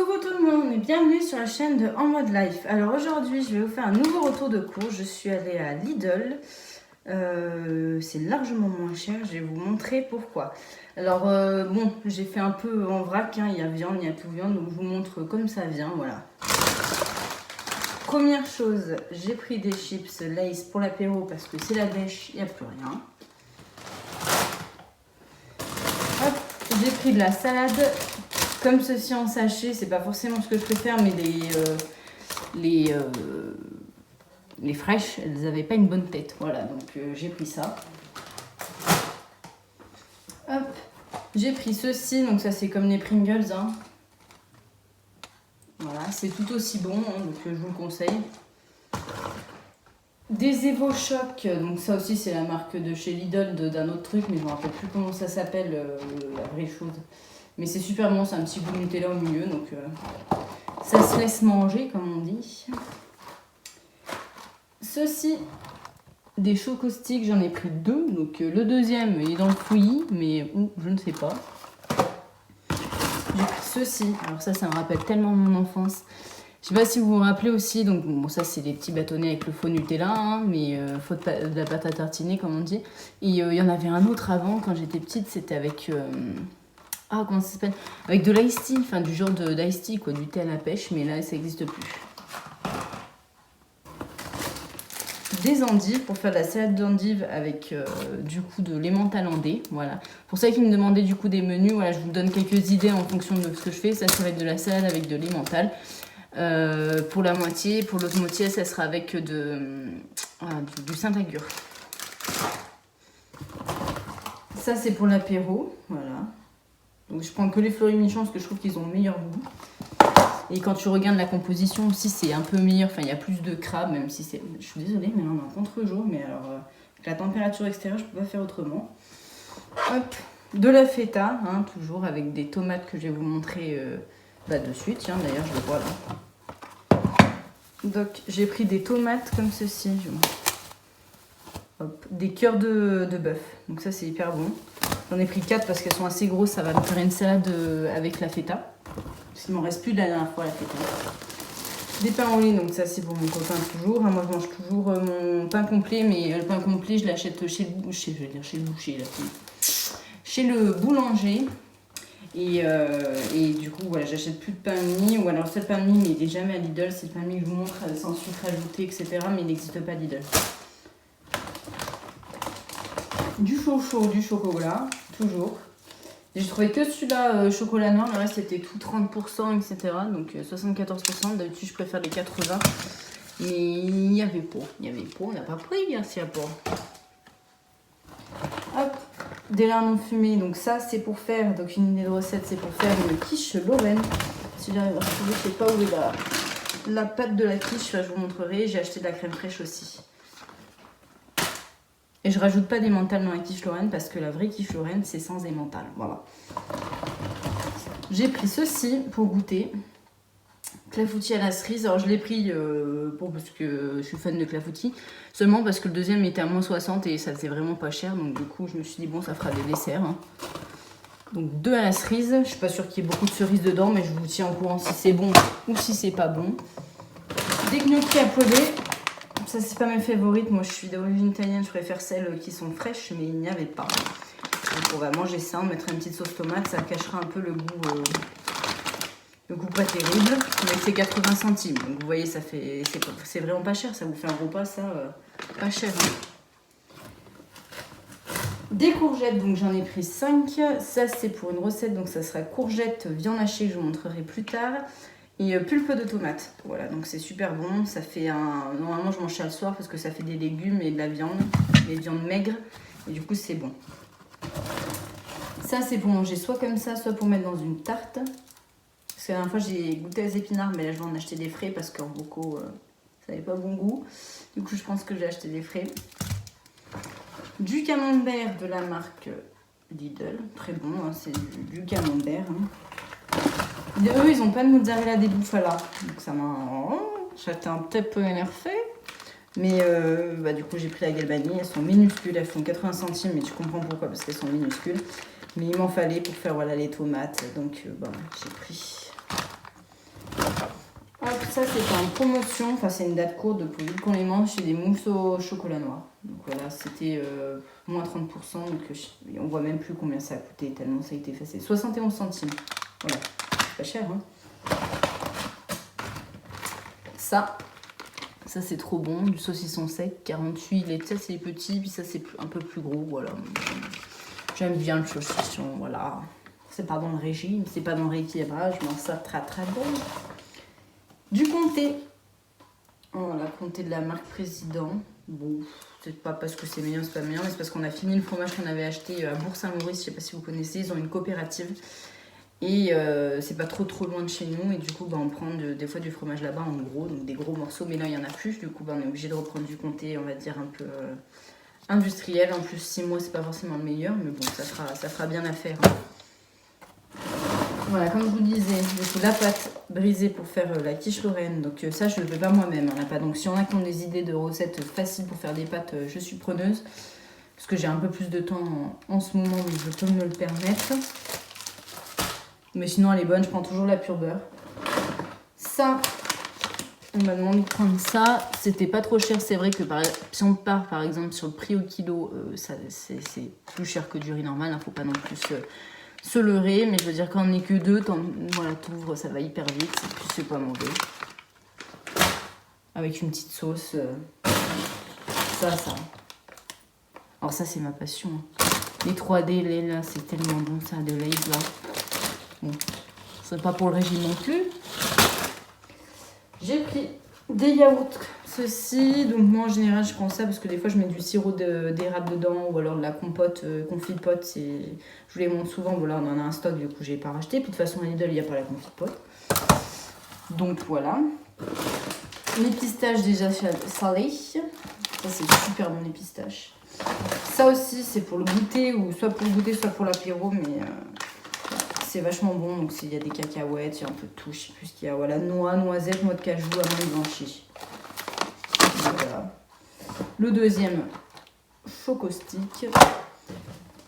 Coucou tout le monde et bienvenue sur la chaîne de En Mode Life. Alors aujourd'hui je vais vous faire un nouveau retour de course. Je suis allée à Lidl, c'est largement moins cher, je vais vous montrer pourquoi. Alors bon, j'ai fait un peu en vrac, hein. Il y a viande, il y a tout viande, donc je vous montre comme ça vient, voilà. Première chose, j'ai pris des chips Lay's pour l'apéro parce que c'est la dèche, il n'y a plus rien. Hop, j'ai pris de la salade. Comme ceci en sachet, c'est pas forcément ce que je préfère, mais les fraîches, elles n'avaient pas une bonne tête. Voilà, donc j'ai pris ça. Hop, j'ai pris ceci, donc ça c'est comme les Pringles. Hein. Voilà, c'est tout aussi bon, hein, donc je vous le conseille. Des EvoShock, donc ça aussi c'est la marque de chez Lidl d'un autre truc, mais je ne me rappelle plus comment ça s'appelle, la vraie chose. Mais c'est super bon, c'est un petit goût de Nutella au milieu, donc ça se laisse manger, comme on dit. Ceci, des Choco-Sticks, j'en ai pris deux. Donc le deuxième il est dans le fouillis, mais où, je ne sais pas. J'ai pris ceci, alors ça me rappelle tellement mon enfance. Je sais pas si vous vous rappelez aussi, donc bon, ça c'est des petits bâtonnets avec le faux Nutella, hein, mais faux de la pâte à tartiner, comme on dit. Et il y en avait un autre avant, quand j'étais petite, c'était avec... ah, comment ça s'appelle? Avec de l'ice tea, enfin du genre d'ice tea, quoi, du thé à la pêche, mais là ça n'existe plus. Des endives pour faire de la salade d'endives avec du coup de l'emmental en dés, voilà. Pour ceux qui me demandaient du coup des menus, voilà, je vous donne quelques idées en fonction de ce que je fais. Ça va être de la salade avec de l'emmental. Pour la moitié, pour l'autre moitié, ça sera avec du Saint-Agur. Ça c'est pour l'apéro, voilà. Donc je prends que les fleuris-michons parce que je trouve qu'ils ont le meilleur goût. Et quand tu regardes la composition aussi, c'est un peu meilleur. Enfin, il y a plus de crabes, même si c'est... Je suis désolée, mais là, on est en contre-jour. Mais alors, avec la température extérieure, je peux pas faire autrement. Hop, de la feta, hein, toujours avec des tomates que je vais vous montrer de suite. Tiens, d'ailleurs, je le vois là. Donc, j'ai pris des tomates comme ceci. Hop, des cœurs de bœuf. Donc ça, c'est hyper bon. J'en ai pris 4 parce qu'elles sont assez grosses. Ça va me faire une salade avec la feta. Parce qu'il m'en reste plus de la dernière fois la feta. Des pains au lait, donc ça c'est pour mon copain toujours. Moi je mange toujours mon pain complet, mais le pain complet je l'achète chez le boucher, là, chez le boulanger. Et du coup voilà, j'achète plus de pain mie. Ou alors c'est le pain mie, mais il est jamais à Lidl. C'est le pain mie que je vous montre sans sucre ajouté, etc. Mais il n'existe pas à Lidl. Du chaud, du chocolat, toujours. J'ai trouvé que celui-là chocolat noir, le reste c'était tout 30%, etc. Donc 74%, d'habitude je préfère les 80%. Mais il n'y avait pas, on n'a pas pris, hein, s'il n'y a pas. Hop, des lardons fumés, donc ça c'est pour faire, donc une idée de recette, c'est pour faire une quiche Lorraine. Si j'arrive à retrouver, je sais pas où est la pâte de la quiche, là je vous montrerai. J'ai acheté de la crème fraîche aussi. Et je rajoute pas d'emmental dans la quiche Lorraine parce que la vraie quiche Lorraine c'est sans emmental. Voilà. J'ai pris ceci pour goûter. Clafoutis à la cerise. Alors je l'ai pris parce que je suis fan de clafoutis. Seulement parce que le deuxième était à moins 60 et ça faisait vraiment pas cher. Donc du coup je me suis dit bon, ça fera des desserts. Hein. Donc 2 à la cerise. Je suis pas sûre qu'il y ait beaucoup de cerises dedans, mais je vous tiens au courant si c'est bon ou si c'est pas bon. Des gnocchis à poêler. Ça c'est pas mes favorites, moi je suis d'origine italienne, je préfère celles qui sont fraîches, mais il n'y avait pas. Donc on va manger ça, on mettra une petite sauce tomate, ça cachera un peu le goût pas terrible, mais c'est 80 centimes, donc vous voyez c'est vraiment pas cher, ça vous fait un repas ça, pas cher. Des courgettes, donc j'en ai pris 5, ça c'est pour une recette, donc ça sera courgettes, viande hachée, je vous montrerai plus tard. Et pulpe de tomate, voilà, donc c'est super bon, ça fait normalement je mange ça le soir parce que ça fait des légumes et de la viande, des viandes maigres, et du coup c'est bon. Ça c'est pour manger soit comme ça, soit pour mettre dans une tarte. Parce que la dernière fois j'ai goûté les épinards, mais là je vais en acheter des frais parce qu'en bocaux ça n'avait pas bon goût. Du coup je pense que j'ai acheté des frais. Du camembert de la marque Lidl, très bon, hein, c'est du camembert. Hein. Eux, ils n'ont pas de mozzarella des Bufala. Donc ça m'a... J'étais un petit peu énervée. Mais du coup, j'ai pris la galbanie. Elles sont minuscules. Elles font 80 centimes. Mais tu comprends pourquoi. Parce qu'elles sont minuscules. Mais il m'en fallait pour faire voilà, les tomates. Donc j'ai pris. ça c'était en promotion, enfin c'est une date courte, donc vu qu'on les mange, c'est des mousses au chocolat noir. Donc voilà, c'était moins 30%, donc on voit même plus combien ça a coûté, tellement ça a été effacé. 71 centimes, voilà, c'est pas cher hein. Ça c'est trop bon, du saucisson sec, 48, ça c'est les petits, puis ça c'est un peu plus gros, voilà. J'aime bien le saucisson, voilà. C'est pas dans le régime, c'est pas dans le rééquilibrage, je mange ça très très bon. Du comté. Voilà, comté de la marque Président. Bon, c'est pas parce que c'est meilleur, c'est pas meilleur, mais c'est parce qu'on a fini le fromage qu'on avait acheté à Bourg-Saint-Maurice, je sais pas si vous connaissez, ils ont une coopérative. Et c'est pas trop loin de chez nous, et du coup on prend des fois du fromage là-bas en gros, donc des gros morceaux, mais là il y en a plus, du coup on est obligé de reprendre du comté, on va dire un peu industriel. En plus 6 mois c'est pas forcément le meilleur, mais bon ça fera bien l'affaire. Voilà, comme je vous disais, du coup la pâte brisée pour faire la quiche Lorraine, donc ça je ne le fais pas moi-même, la pâte. Donc si y en a qui ont des idées de recettes faciles pour faire des pâtes, je suis preneuse, parce que j'ai un peu plus de temps en ce moment, donc je peux me le permettre. Mais sinon elle est bonne, je prends toujours la pure beurre. Ça, on m'a demandé de prendre ça, c'était pas trop cher, c'est vrai que si on part par exemple sur le prix au kilo, c'est plus cher que du riz normal, hein, faut pas non plus se leurrer, mais je veux dire quand on n'est que deux, voilà, t'ouvres, ça va hyper vite, c'est pas mauvais. Avec une petite sauce, ça. Alors ça c'est ma passion. Les 3D, les là, c'est tellement bon ça, de Lay's là. Bon, c'est pas pour le régime non plus. J'ai pris des yaourts, ceci. Donc moi en général je prends ça parce que des fois je mets du sirop d'érable dedans ou alors de la compote, confit de pote. Je vous les montre souvent, voilà on en a un stock du coup j'ai pas racheté. Puis de toute façon à Lidl il n'y a pas la confit de pote. Donc voilà. Les pistaches déjà salées. Ça c'est super bon les pistaches. Ça aussi c'est pour le goûter, ou soit pour le goûter soit pour l'apéro, mais c'est vachement bon. Donc il y a des cacahuètes, il y a un peu de tout, je sais plus ce qu'il y a. Voilà, noix, noisettes, noix de cajou, amandes blanchies. Voilà. Le deuxième, chocostick.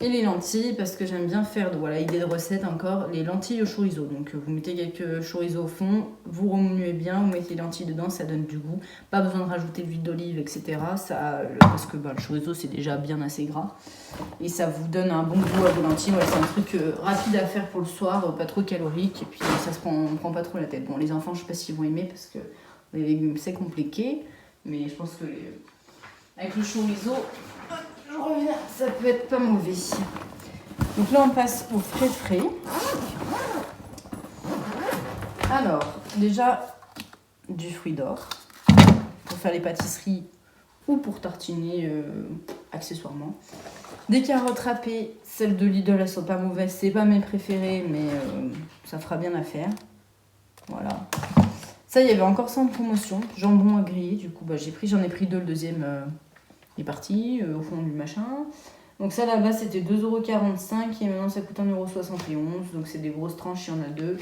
Et les lentilles, parce que j'aime bien faire, voilà, idée de recette encore, les lentilles au chorizo. Donc vous mettez quelques chorizo au fond, vous remuez bien, vous mettez les lentilles dedans, ça donne du goût. Pas besoin de rajouter de l'huile d'olive, etc. Parce que le chorizo c'est déjà bien assez gras. Et ça vous donne un bon goût à vos lentilles. Voilà, c'est un truc rapide à faire pour le soir, pas trop calorique. Et puis ça on prend pas trop la tête. Bon, les enfants, je sais pas s'ils vont aimer, parce que les légumes c'est compliqué. Mais je pense que avec le chorizo, je reviens, ça peut être pas mauvais. Donc là on passe au frais. Alors, déjà du fruit d'or pour faire les pâtisseries ou pour tartiner accessoirement. Des carottes râpées, celles de Lidl elles sont pas mauvaises, c'est pas mes préférées, mais ça fera bien l'affaire. Voilà. Ça, il y avait encore ça en promotion, jambon à griller, du coup j'en ai pris deux, le deuxième est parti au fond du machin. Donc ça là-bas c'était 2,45 € et maintenant ça coûte 1,71 €, donc c'est des grosses tranches, il y en a deux,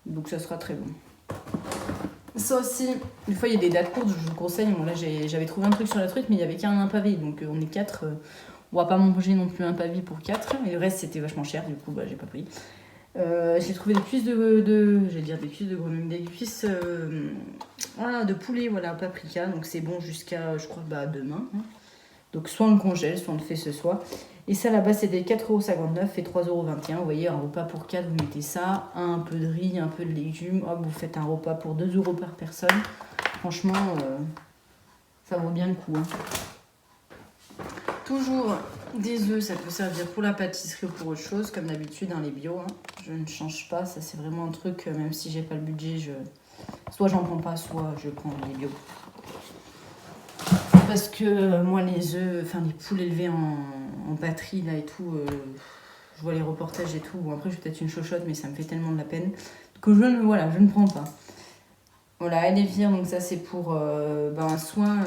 donc ça sera très bon. Ça aussi, des fois il y a des dates courtes, je vous conseille. Bon là j'avais trouvé un truc sur la truite, mais il n'y avait qu'un pavé, donc on est 4, on va pas manger non plus un pavé pour 4, mais le reste c'était vachement cher, du coup j'ai pas pris. J'ai trouvé des cuisses des cuisses de grenouille, des cuisses de poulet, voilà, paprika, donc c'est bon jusqu'à, je crois, demain. Hein. Donc soit on le congèle, soit on le fait ce soir. Et ça là-bas c'était 4,59 € et 3,21 €. Vous voyez, un repas pour 4, vous mettez ça, un peu de riz, un peu de légumes, hop, vous faites un repas pour 2 € par personne. Franchement, ça vaut bien le coup. Hein. Toujours des œufs, ça peut servir pour la pâtisserie ou pour autre chose, comme d'habitude, les bio. Hein. Je ne change pas, ça c'est vraiment un truc, même si j'ai pas le budget, soit j'en prends pas, soit je prends les bio. Parce que moi les œufs, enfin les poules élevées en batterie là et tout, je vois les reportages et tout. Bon après je suis peut-être une chochotte, mais ça me fait tellement de la peine que je ne prends pas. Voilà, et les vires, donc ça c'est pour un soin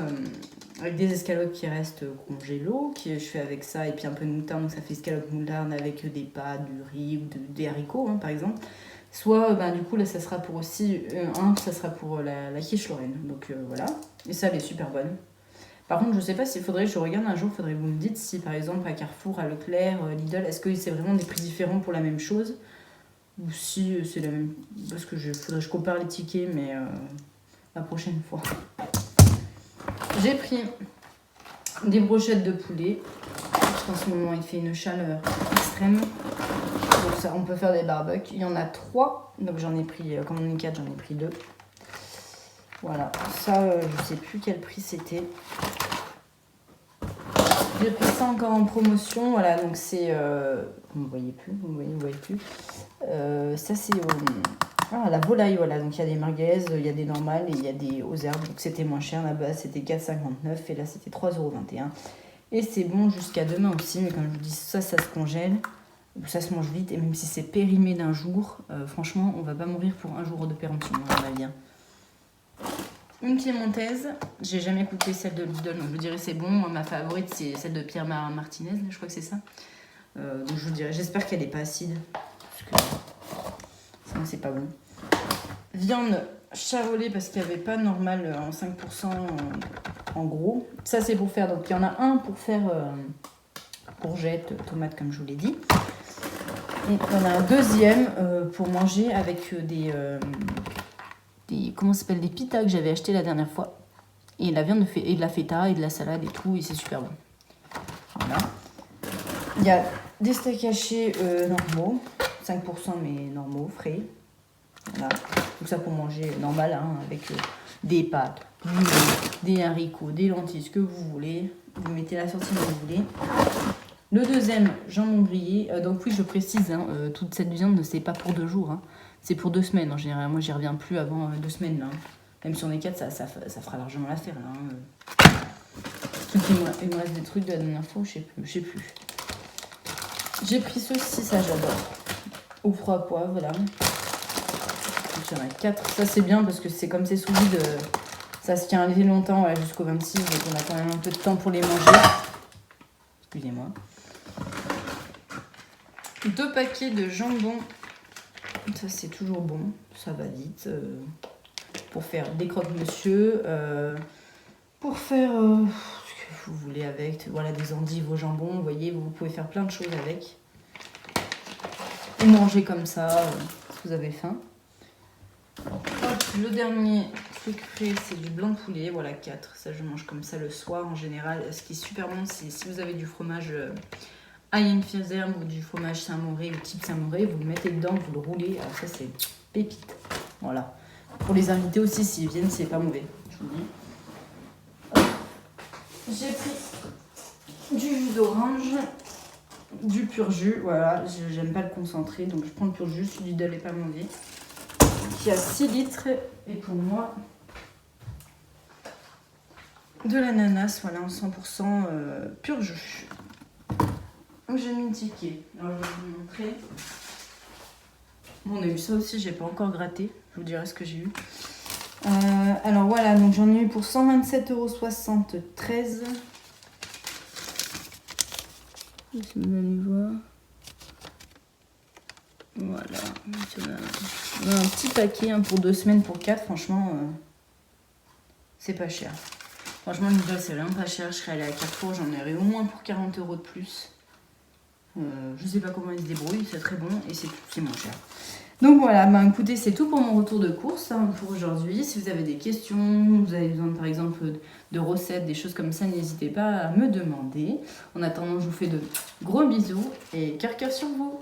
avec des escalopes qui restent congélo, je fais avec ça et puis un peu de moutarde, donc ça fait escalope moutarde avec des pâtes, du riz ou des haricots par exemple. Soit du coup là ça sera pour aussi, ça sera pour la quiche Lorraine, donc voilà, et ça elle est super bonne. Par contre, je sais pas s'il faudrait, je regarde un jour, faudrait que vous me dites si par exemple à Carrefour, à Leclerc, Lidl, est-ce que c'est vraiment des prix différents pour la même chose, ou si c'est la même, parce que faudrait que je compare les tickets, mais la prochaine fois. J'ai pris des brochettes de poulet. Parce qu'en ce moment, il fait une chaleur extrême. Donc ça, on peut faire des barbecues. Il y en a 3. Donc j'en ai pris, comme on est 4, j'en ai pris 2. Voilà. Ça, je sais plus quel prix c'était. J'ai pris ça encore en promotion. Voilà, donc c'est... vous ne voyez plus, vous ne voyez plus. Ça, c'est... la volaille, voilà. Donc il y a des merguez, il y a des normales et il y a des aux herbes. Donc c'était moins cher. Là-bas, c'était 4,59 et là, c'était 3,21 €. Et c'est bon jusqu'à demain aussi. Mais comme je vous dis, ça se congèle. Ça se mange vite. Et même si c'est périmé d'un jour, franchement, on va pas mourir pour un jour de péremption. On va bien. Une piémontaise, j'ai jamais goûté celle de Lidl, donc je vous dirais c'est bon. Moi, ma favorite c'est celle de Pierre Martinez, je crois que c'est ça. Donc je vous dirais, j'espère qu'elle n'est pas acide, parce que sinon c'est pas bon. Viande charolais parce qu'il n'y avait pas normal en 5% en gros. Ça c'est pour faire, donc il y en a un pour faire courgettes, tomates comme je vous l'ai dit. Et il y en a un deuxième pour manger avec des comment ça s'appelle, des pitas que j'avais acheté la dernière fois, et la viande et de la feta et de la salade et tout, et c'est super bon. Voilà. Il y a des steaks hachés normaux, 5% mais normaux, frais. Voilà. Donc ça pour manger normal, hein, avec des pâtes, des haricots, des lentilles, ce que vous voulez. Vous mettez la sortie que vous voulez. Le deuxième, jambon grillé. Donc oui, je précise, hein, toute cette viande, c'est pas pour 2 jours. Hein. C'est pour 2 semaines en général. Moi, j'y reviens plus avant 2 semaines. Là. Même si on est 4, ça fera largement l'affaire. Hein. Il me reste des trucs de la dernière fois, je sais plus. J'ai pris ceci, ça j'adore. Au froid à poivre, voilà. Donc, il y en a 4. Ça c'est bien parce que c'est comme c'est sous vide, ça se tient assez longtemps, voilà, jusqu'au 26. Donc on a quand même un peu de temps pour les manger. Excusez-moi. 2 paquets de jambon. Ça c'est toujours bon, ça va vite. Pour faire des croque-monsieur, pour faire ce que vous voulez avec, voilà, des endives au jambon, vous voyez, vous pouvez faire plein de choses avec. Et manger comme ça, si vous avez faim. Le dernier truc frais, c'est du blanc de poulet, voilà 4. Ça je mange comme ça le soir en général. Ce qui est super bon, c'est si vous avez du fromage Hayenfirzer ou du fromage Saint-Mauré ou type Saint-Mauré, vous le mettez dedans, vous le roulez. Alors ça c'est pépite. Voilà. Pour les invités aussi, s'ils viennent, c'est pas mauvais. Je vous dis. J'ai pris du jus d'orange, du pur jus. Voilà, j'aime pas le concentré, donc je prends le pur jus. Celui du n'est pas mauvais. Qui a 6 litres. Et pour moi, de l'ananas, voilà, en 100% pur jus. Donc j'ai mis le ticket. Alors je vais vous montrer. Bon, on a eu ça aussi, j'ai pas encore gratté. Je vous dirai ce que j'ai eu. Alors voilà, donc j'en ai eu pour 127,73 €. Si vous allez voir. Voilà. On a un petit paquet hein, pour 2 semaines, pour 4. Franchement, c'est pas cher. Franchement, Lidl, c'est vraiment pas cher. Je serais allée à Carrefour, j'en aurais au moins pour 40 € de plus. Je sais pas comment ils se débrouillent, c'est très bon et c'est moins cher. Donc voilà, ben écoutez, c'est tout pour mon retour de course hein, pour aujourd'hui. Si vous avez des questions, vous avez besoin par exemple de recettes, des choses comme ça, n'hésitez pas à me demander. En attendant, je vous fais de gros bisous et cœur sur vous.